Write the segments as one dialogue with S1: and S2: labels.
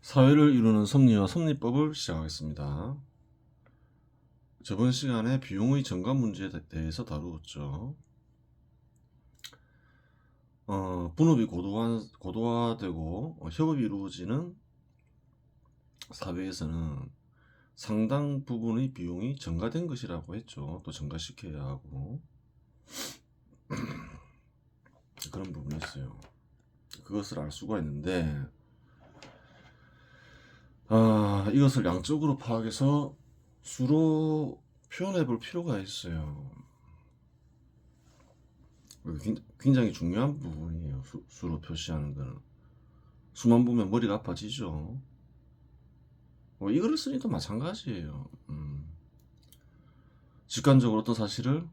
S1: 사회를 이루는 섭리와 섭리법을 시작하겠습니다. 저번 시간에 비용의 정감 문제에 대해서 다루었죠. 분업이 고도화되고 협업이 이루어지는 사회에서는 상당 부분의 비용이 증가된 것이라고 했죠. 또 증가시켜야 하고 그런 부분이 있어요. 그것을 알 수가 있는데 이것을 양적으로 파악해서 수로 표현해 볼 필요가 있어요. 굉장히 중요한 부분이에요. 수로 표시하는 거는. 수만 보면 머리가 아파지죠. 이거를 쓰니도 마찬가지예요. 직관적으로 어떤 사실을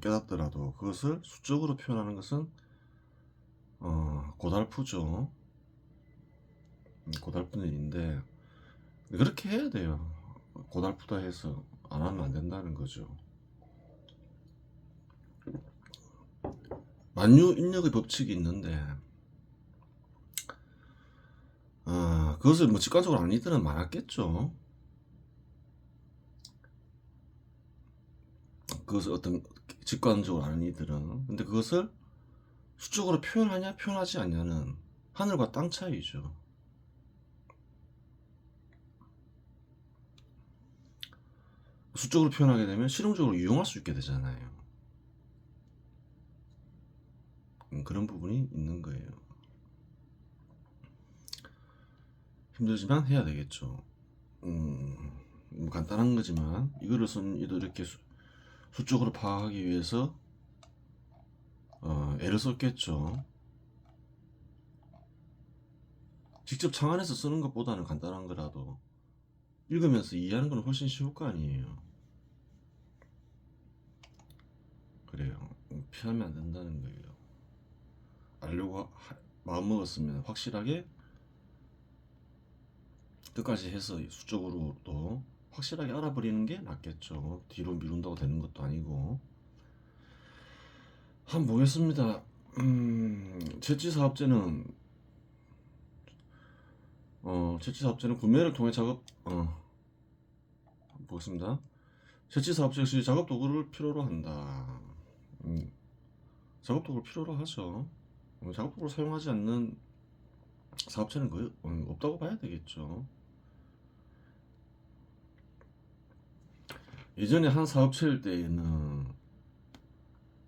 S1: 깨닫더라도 그것을 수적으로 표현하는 것은 고달프죠. 고달픈 일인데 그렇게 해야 돼요. 고달프다 해서 안 하면 안 된다는 거죠. 만유인력의 법칙이 있는데 그것을 직관적으로 아는 이들은 많았겠죠. 그것을 어떤 직관적으로 아는 이들은. 근데 그것을 수적으로 표현하냐 표현하지 않냐는 하늘과 땅 차이죠. 수적으로 표현하게 되면 실용적으로 이용할 수 있게 되잖아요. 그런 부분이 있는 거예요. 힘들지만 해야 되겠죠. 간단한 거지만 이거를 쓴 이도 이렇게 수적으로 파악하기 위해서 애를 썼겠죠. 직접 창안해서 쓰는 것보다는 간단한 거라도 읽으면서 이해하는 건 훨씬 쉬울 거 아니에요. 그래요. 피하면 안 된다는 거예요. 알려고 마음먹었으면 확실하게 끝까지 해서 수적으로도 확실하게 알아버리는 게 낫겠죠. 뒤로 미룬다고 되는 것도 아니고. 한번 보겠습니다. 채취사업체는 구매를 통해 보겠습니다. 채취사업체 역시 작업도구를 필요로 한다. 작업도구를 필요로 하죠. 작업도구를 사용하지 않는 사업체는 거의 없다고 봐야 되겠죠. 예전에 한 사업체일 때에는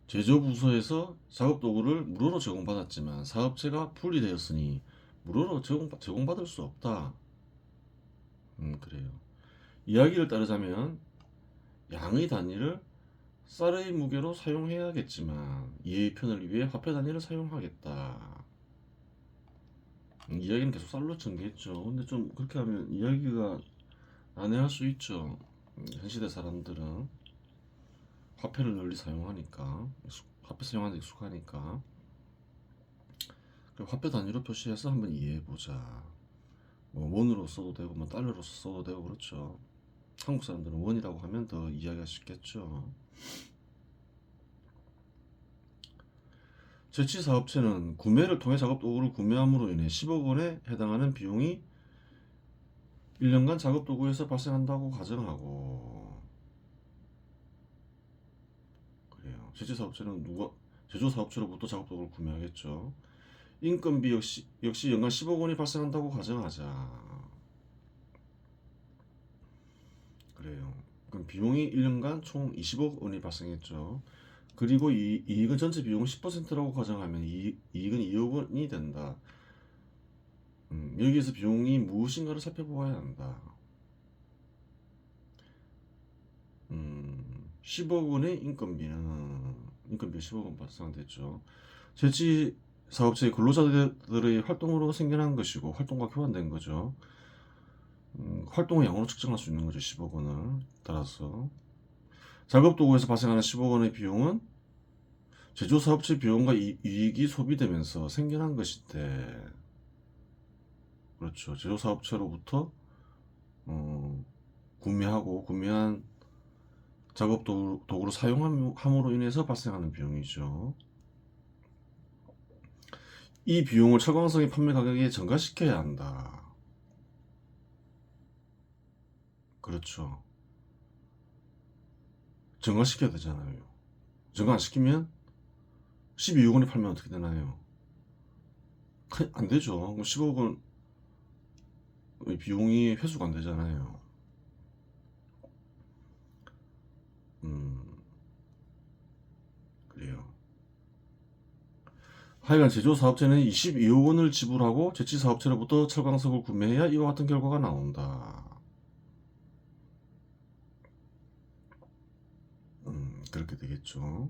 S1: 제조부서에서 작업도구를 무료로 제공받았지만 사업체가 분리되었으니 무료로 제공받을 수 없다. 그래요. 이야기를 따르자면 양의 단위를 쌀의 무게로 사용해야겠지만 이해의 편을 위해 화폐 단위를 사용하겠다. 이야기는 계속 쌀로 전개했죠. 근데 좀 그렇게 하면 이야기가 난해할 수 있죠. 현 시대 사람들은 화폐를 널리 사용하니까 화폐 사용하는 데 익숙하니까 화폐 단위로 표시해서 한번 이해해보자. 원으로 써도 되고 달러로 써도 되고 그렇죠. 한국 사람들은 원이라고 하면 더 이해하기가 쉽겠죠. 채취사업체는 구매를 통해 작업도구를 구매함으로 인해 10억 원에 해당하는 비용이 1년간 작업도구에서 발생한다고 가정하고, 그래요. 채취사업체는 제조사업체로부터 작업도구를 구매하겠죠. 인건비 역시 연간 10억 원이 발생한다고 가정하자. 그래요. 그럼 비용이 1년간 총 20억 원이 발생했죠. 그리고 이익은 전체 비용 10%라고 가정하면 이익은 2억 원이 된다. 여기에서 비용이 무엇인가를 살펴보아야 한다. 10억 원의 인건비가 10억 원 발생됐죠. 제치 사업체의 근로자들의 활동으로 생겨난 것이고 활동과 교환된 거죠. 활동의 양으로 측정할 수 있는 거죠. 10억 원을 따라서 작업도구에서 발생하는 10억 원의 비용은 제조사업체 비용과 이익이 소비되면서 생겨난 것인데, 그렇죠. 제조사업체로부터 구매한 작업도구를 사용함으로 인해서 발생하는 비용이죠. 이 비용을 철광석의 판매 가격에 전가시켜야 한다. 그렇죠. 전가시켜야 되잖아요. 전가 안 시키면 12억 원에 팔면 어떻게 되나요? 안 되죠. 그럼 10억 원 비용이 회수가 안 되잖아요. 그래요. 하여간 제조사업체는 22억 원을 지불하고 제치사업체로부터 철광석을 구매해야 이와 같은 결과가 나온다. 그렇게 되겠죠.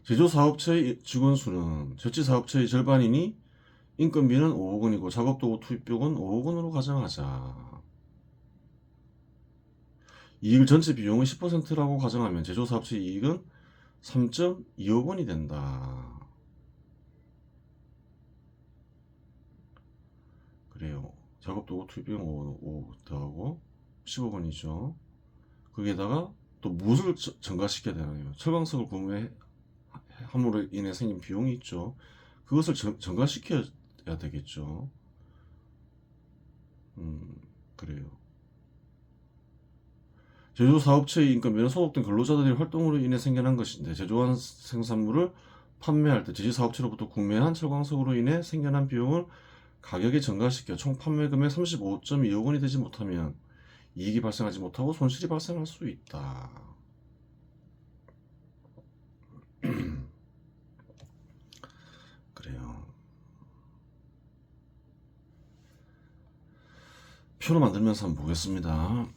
S1: 제조사업체의 직원 수는 제치사업체의 절반이니 인건비는 5억 원이고 작업도구 투입비용은 5억 원으로 가정하자. 이익 전체 비용의 10%라고 가정하면 제조사업체 이익은 3.2억 원이 된다. 그래요. 작업도구 투입비용 5 더하고 10억 원이죠. 거기에다가 또 무엇을 전가시켜야 되나요? 철광석을 구매함으로 인해 생긴 비용이 있죠. 그것을 전가시켜야 되겠죠. 그래요. 제조사업체의 인건비는 소속된 근로자들의 활동으로 인해 생겨난 것인데 제조한 생산물을 판매할 때 제조사업체로부터 구매한 철광석으로 인해 생겨난 비용을 가격에 전가시켜 총 판매금의 35.2억 원이 되지 못하면 이익이 발생하지 못하고 손실이 발생할 수 있다. 그래요. 표로 만들면서 한번 보겠습니다.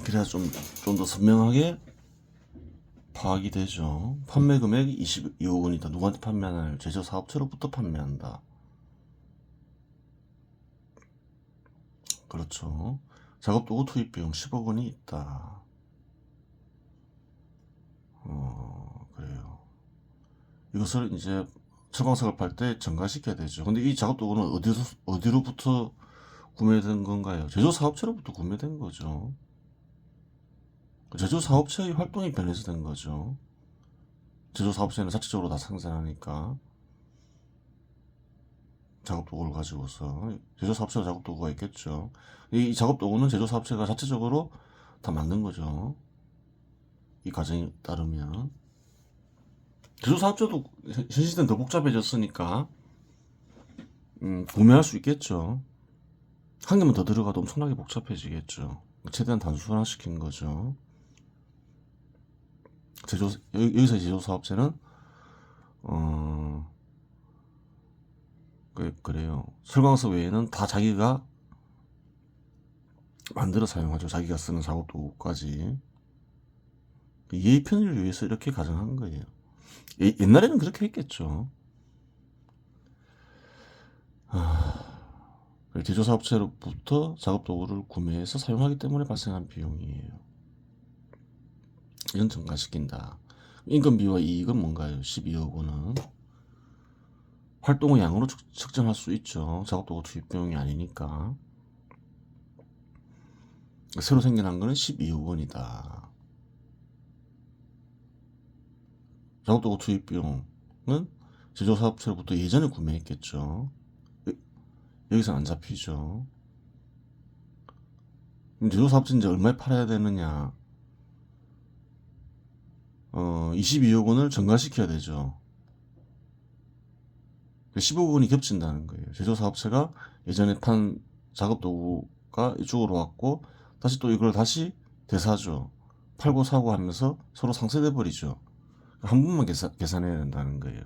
S1: 그래야 좀 더 선명하게 파악이 되죠. 판매 금액이 22억 원이다. 누구한테 판매하나요? 제조사업체로부터 판매한다. 그렇죠. 작업도구 투입비용 10억 원이 있다. 그래요. 이것을 이제 철광석을 팔 때 전가시켜야 되죠. 근데 이 작업도구는 어디로부터 구매된 건가요? 제조사업체로부터 구매된 거죠. 제조사업체의 활동이 변해서 된 거죠. 제조사업체는 자체적으로 다 생산하니까 작업도구를 가지고서 제조사업체가 작업도구가 있겠죠. 이 작업도구는 제조사업체가 자체적으로 다 만든 거죠. 이 과정에 따르면 제조사업체도 현 시대는 더 복잡해졌으니까 구매할 수 있겠죠. 한 개만 더 들어가도 엄청나게 복잡해지겠죠. 최대한 단순화시킨 거죠. 여기서 제조사업체는 그래요. 철광석 외에는 다 자기가 만들어 사용하죠. 자기가 쓰는 작업도구까지. 예의 편의를 위해서 이렇게 가정한 거예요. 옛날에는 그렇게 했겠죠. 제조사업체로부터 작업도구를 구매해서 사용하기 때문에 발생한 비용이에요. 이건 전가시킨다. 인건비와 이익은 뭔가요? 12억 원은 활동의 양으로 측정할 수 있죠. 작업도구 투입 비용이 아니니까. 새로 생겨난 거는 12억 원이다. 작업도구 투입 비용은 제조사업체로부터 예전에 구매했겠죠. 여기서 안 잡히죠. 그럼 제조사업체는 이제 얼마에 팔아야 되느냐? 22억 원을 전가시켜야 되죠. 15억 원이 겹친다는 거예요. 제조사업체가 예전에 판 작업도구가 이쪽으로 왔고 다시 또 이걸 다시 되사죠. 팔고 사고 하면서 서로 상쇄돼 버리죠. 한 번만 계산해야 된다는 거예요.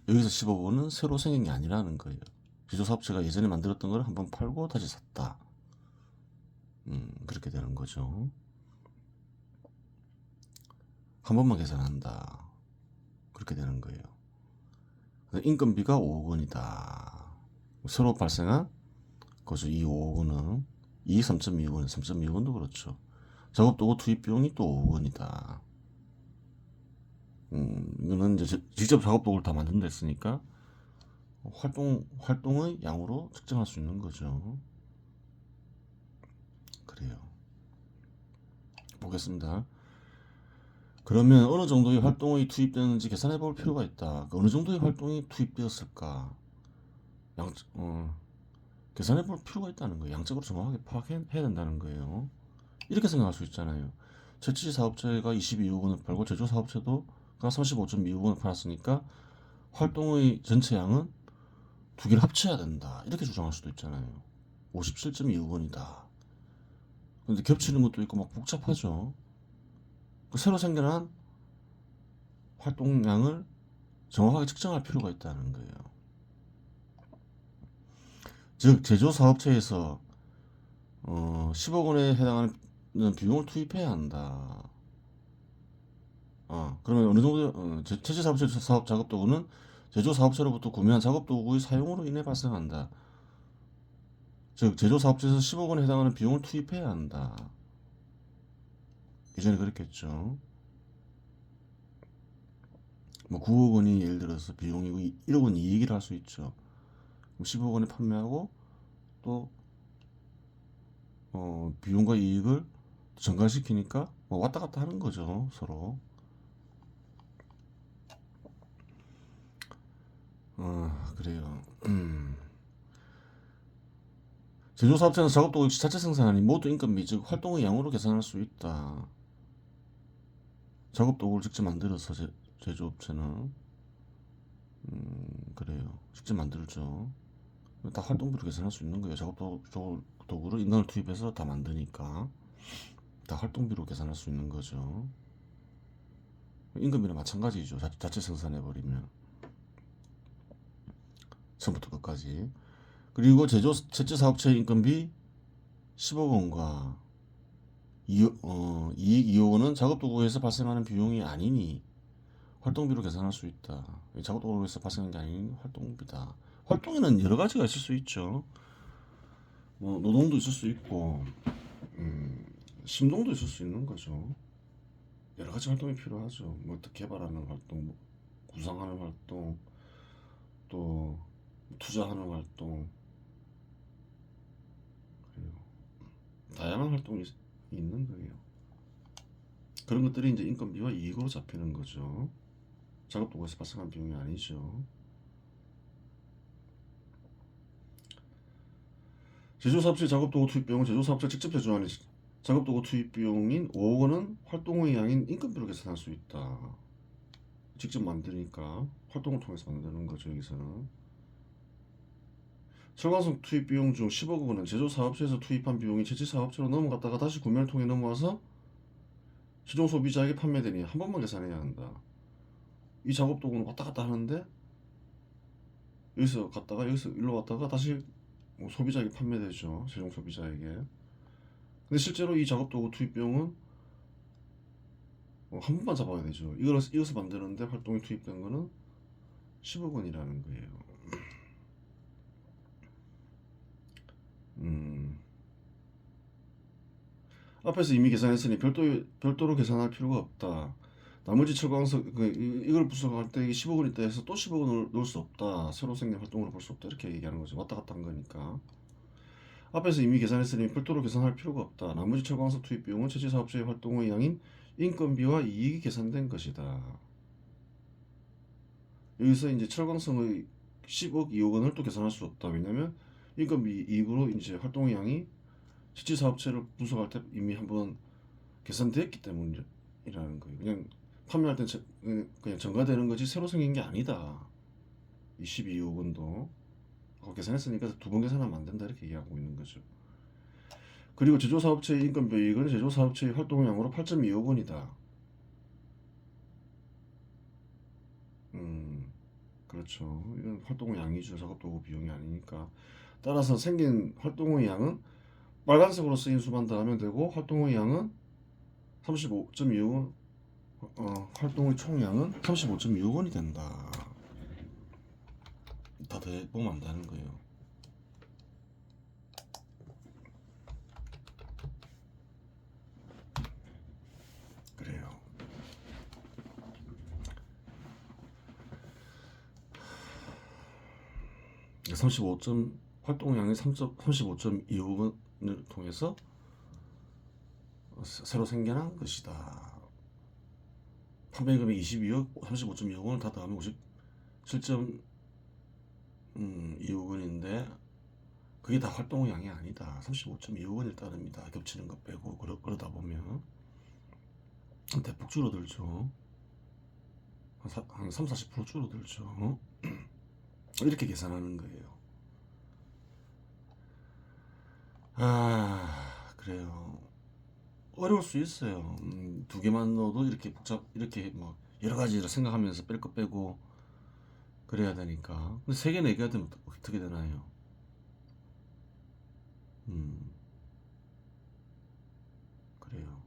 S1: 여기서 15억 원은 새로 생긴 게 아니라는 거예요. 제조사업체가 예전에 만들었던 걸 한번 팔고 다시 샀다. 그렇게 되는 거죠. 한 번만 계산한다. 그렇게 되는 거예요. 인건비가 5억 원이다. 새로 발생한 거죠. 이 5억 원은 이 3.2억 원, 3.2억 원도 그렇죠. 작업도구 투입 비용이 또 5억 원이다. 이거는 이제 직접 작업도구를 다 만든다 했으니까 활동의 양으로 측정할 수 있는 거죠. 그래요. 보겠습니다. 그러면 어느 정도의 활동이 투입되는지 계산해 볼 필요가 있다. 어느 정도의 활동이 투입되었을까? 계산해 볼 필요가 있다는 거예요. 양적으로 정확하게 파악해야 된다는 거예요. 이렇게 생각할 수 있잖아요. 채취 사업체가 22억 원을 팔고 제조 사업체도 35.2억 원을 팔았으니까 활동의 전체 양은 두 개를 합쳐야 된다. 이렇게 주장할 수도 있잖아요. 57.2억 원이다. 근데 겹치는 것도 있고 막 복잡하죠. 새로 생겨난 활동량을 정확하게 측정할 필요가 있다는 거예요. 즉 제조 사업체에서 10억 원에 해당하는 비용을 투입해야 한다. 그러면 어느 정도 채취 사업체 사업 작업 도구는 제조 사업체로부터 구매한 작업 도구의 사용으로 인해 발생한다. 즉 제조 사업체에서 10억 원에 해당하는 비용을 투입해야 한다. 예전에 그랬겠죠. 뭐 9억 원이 예를 들어서 비용이고 1억 원 이익을 할 수 있죠. 10억 원에 판매하고 또 비용과 이익을 전가시키니까 뭐 왔다 갔다 하는 거죠, 서로. 그래요. 제조사업체는 작업도구 자체 생산하니 모두 인건비 즉 활동의 양으로 계산할 수 있다. 작업도구를 직접 만들어서 제조업체는 그래요. 직접 만들죠. 다 활동비로 계산할 수 있는 거예요. 작업도구를 인간을 투입해서 다 만드니까 다 활동비로 계산할 수 있는 거죠. 임금비는 마찬가지죠. 자체 생산해버리면 처음부터 끝까지. 그리고 채취 사업체의 인건비 10억 원과 이익 2억 원은 작업도구에서 발생하는 비용이 아니니 활동비로 계산할 수 있다. 작업도구에서 발생하는 게 아닌 활동비다. 활동에는 여러 가지가 있을 수 있죠. 뭐 노동도 있을 수 있고 심동도 있을 수 있는 거죠. 여러 가지 활동이 필요하죠. 뭐 개발하는 활동, 뭐 구상하는 활동, 또 투자하는 활동, 그리고 다양한 활동이 있는 거예요. 그런 것들이 이제 인건비와 이익으로 잡히는 거죠. 작업도구에서 발생한 비용이 아니죠. 제조사업체 작업도구 투입 비용은 제조사업체가 직접 제조하는 작업도구 투입 비용인 5억 원은 활동의 양인 인건비로 계산할 수 있다. 직접 만드니까 활동을 통해서 만드는 거죠. 여기서는 철광석 투입 비용 중 10억 원은 제조사업체에서 투입한 비용이 채취사업체로 넘어갔다가 다시 구매를 통해 넘어와서 최종 소비자에게 판매되니 한 번만 계산해야 한다. 이 작업도구는 왔다 갔다 하는데 여기서 갔다가 여기서 일로 왔다가 다시 뭐 소비자에게 판매되죠. 최종 소비자에게. 근데 실제로 이 작업도구 투입 비용은 한 번만 잡아야 되죠. 이것을 만드는데 활동이 투입된 거는 10억 원이라는 거예요. 앞에서 이미 계산했으니 별도로 계산할 필요가 없다. 나머지 철광석 이걸 분석할 때 10억 원 있다 해서 또 10억 원을 넣을 수 없다. 새로 생긴 활동으로 볼 수 없다. 이렇게 얘기하는 거죠. 왔다 갔다 한 거니까. 앞에서 이미 계산했으니 별도로 계산할 필요가 없다. 나머지 철광석 투입 비용은 채취 사업체의 활동의 양인 인건비와 이익이 계산된 것이다. 여기서 이제 철광석의 10억, 2억 원을 또 계산할 수 없다. 왜냐면 인건비 이익으로 이제 활동의 양이 채취 사업체를 분석할 때 이미 한번 계산됐기 때문이라는 거예요. 그냥 판매할 때 그냥 전가되는 거지 새로 생긴 게 아니다. 이 12억 원도 계산했으니까 두 번 계산하면 안 된다 이렇게 얘기하고 있는 거죠. 그리고 제조사업체의 인건비익은 제조사업체의 활동량으로 8.2억 원이다. 그렇죠. 이건 활동의 양이죠. 작업도구 비용이 아니니까. 따라서 생긴 활동의 양은 빨간색으로 쓰인 수만 더하면 되고 활동의 양은 35.2억 원, 활동의 총량은 35.2억 원이 된다. 다 더해보면 안다는 거예요. 그래요. 활동량이 35.2억 원을 통해서 새로 생겨난 것이다. 판매 금액 22억, 35.2억 원을 다 더하면 57.2억 원인데 그게 다 활동량이 아니다. 35.2억 원일 따릅니다. 겹치는 것 빼고 그러다 보면 대폭 줄어들죠. 한 3, 40% 줄어들죠. 이렇게 계산하는 거예요. 그래요. 어려울 수 있어요. 두 개만 넣어도 이렇게 이렇게 뭐 여러 가지를 생각하면서 뺄 거 빼고 그래야 되니까. 근데 세 개, 네 개가 되면 어떻게 되나요? 그래요.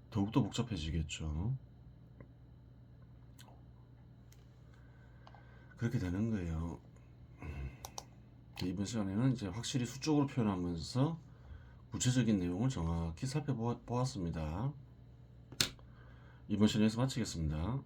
S1: 더욱더 복잡해지겠죠. 그렇게 되는 거예요. 이번 시간에는 이제 확실히 수적으로 표현하면서 구체적인 내용을 정확히 살펴보았습니다. 이번 시간에서 마치겠습니다.